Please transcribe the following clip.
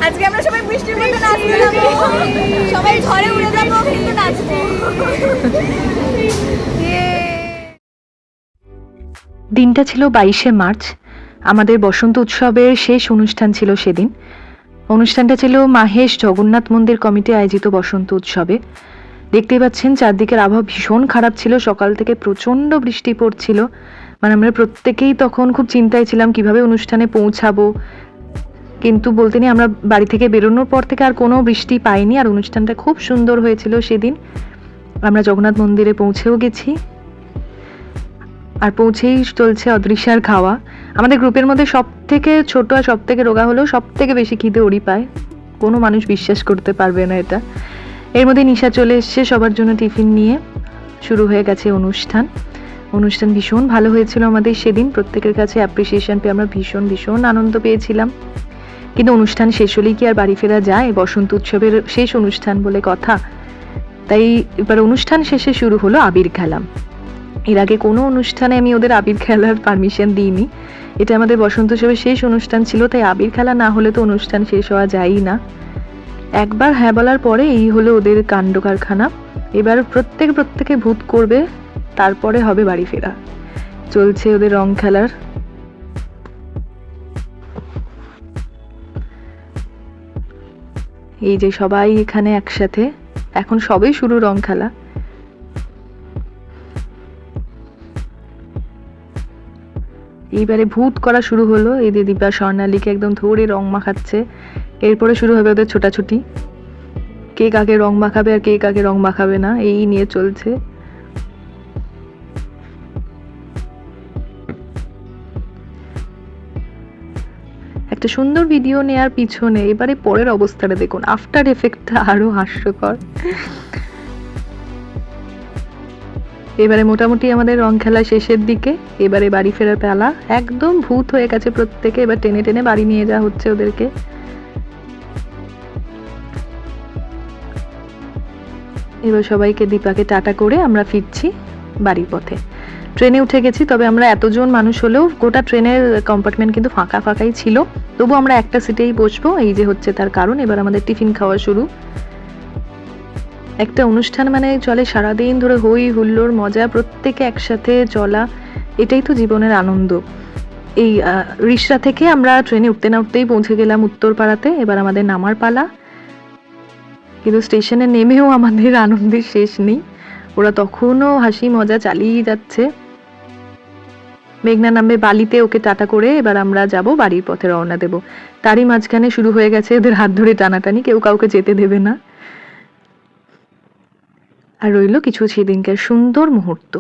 আজকে আমরা সবাই বৃষ্টির মধ্যে নাচতে যাবো, সবাই ঝড়ে উড়ে যাবো কিন্তু নাচবো। দিনটা ছিল 22শে মার্চ। আমাদের বসন্ত উৎসবের শেষ অনুষ্ঠান ছিল সেদিন। অনুষ্ঠানটা ছিল মাহেশ জগন্নাথ মন্দির কমিটি আয়োজিত বসন্ত উৎসবে। দেখতেই পাচ্ছেন চারদিকের আবহাওয়া ভীষণ খারাপ ছিল, সকাল থেকে প্রচণ্ড বৃষ্টি পড়ছিল। মানে আমরা প্রত্যেকেই তখন খুব চিন্তায় ছিলাম কিভাবে অনুষ্ঠানে পৌঁছাবো, কিন্তু বলতে নেই আমরা বাড়ি থেকে বেরোনোর পর থেকে আর কোনো বৃষ্টি পাইনি। আর অনুষ্ঠানটা খুব সুন্দর হয়েছিল সেদিন। আমরা জগন্নাথ মন্দিরে পৌঁছেও গেছি, আর পৌঁছেই চলছে অদৃশ্যার খাওয়া। আমাদের গ্রুপের মধ্যে সব থেকে ছোট আর সব থেকে রোগা হলেও সব থেকে বেশি খিদে ওরই পায়, কোনো মানুষ বিশ্বাস করতে পারবে না এটা। এর মধ্যে নিশা চলে এসছে সবার জন্য টিফিন নিয়ে। শুরু হয়ে গেছে অনুষ্ঠান ভীষণ ভালো হয়েছিল আমাদের সেদিন। প্রত্যেকের কাছে অ্যাপ্রিসিয়েশন পেয়ে আমরা ভীষণ ভীষণ আনন্দ পেয়েছিলাম। কিন্তু অনুষ্ঠান শেষ হলেই কি আর বাড়ি ফেরা যায়? বসন্ত উৎসবের শেষ অনুষ্ঠান বলে কথা। তাই এবার অনুষ্ঠান শেষে শুরু হলো আবির খেলা। এর আগে কোনো অনুষ্ঠানে আমি ওদের আবির খেলার পারমিশন দিইনি। এটা আমাদের বসন্ত উৎসবের শেষ অনুষ্ঠান ছিল, তাই আবির খেলা না হলে তো অনুষ্ঠান শেষ হওয়া যায়ই না। একবার হ্যাঁ বলার পরে এই হলো ওদের কাণ্ড কারখানা। এবার প্রত্যেকে ভূত করবে, তারপরে হবে বাড়ি ফেরা। চলছে ওদের রং খেলার। এই যে সবাই এখানে একসাথে, এখন সবে শুরু রং খেলা। এইবারে ভূত করা শুরু হলো। এই যে দীপা স্বর্ণালীকে একদম ধরে রং মাখাচ্ছে। এরপরে শুরু হবে ওদের ছোটাছুটি, কে কাকে রং মাখাবে আর কে কাকে রং মাখাবে না, এই নিয়ে চলছে। একটা সুন্দর ভিডিও নেয়ার পিছনে এবারে পরের অবস্থাটা দেখুন, আফটার এফেক্টটা আরো হাস্যকর। এবারে মোটামুটি আমাদের রং খেলা শেষের দিকে। এবারে বাড়ি ফেরার পালা। একদম ভূত হয়ে গেছে প্রত্যেকে, এবার টেনে টেনে বাড়ি নিয়ে যাওয়া হচ্ছে ওদেরকে। এবার সবাইকে দীপাকে টাটা করে আমরা ফিরছি বাড়ির পথে। ট্রেনে উঠে গেছি, তবে আমরা এতজন মানুষ হলেও গোটা ট্রেনের কম্পার্টমেন্ট কিন্তু ফাঁকাই ছিল। তবু আমরা একটা সিটেই বসবো, এই যে হচ্ছে তার কারণ। এবার আমাদের টিফিন খাওয়া শুরু। একটা অনুষ্ঠান মানে চলে সারাদিন ধরে, হই হুল্লোড় মজা, প্রত্যেকে একসাথে চলা, এটাই তো জীবনের আনন্দ। এই রিষড়া থেকে আমরা ট্রেনে উঠতে না উঠতেই পৌঁছে গেলাম উত্তরপাড়াতে। এবার আমাদের নামার পালা। কিন্তু স্টেশনে নেমেও আমাদের আনন্দের শেষ নেই, ওরা তখনও হাসি মজা চালিয়ে যাচ্ছে। মেঘনা নামবে বালিতে, ওকে টাটা করে এবার আমরা যাব বাড়ির পথে রওনা দেব। তারই মাঝখানে শুরু হয়ে গেছে ওদের হাত ধরে টানাটানি, কেউ কাউকে যেতে দেবে না। আর রইল কিছু সেদিনকার সুন্দর মুহূর্ত।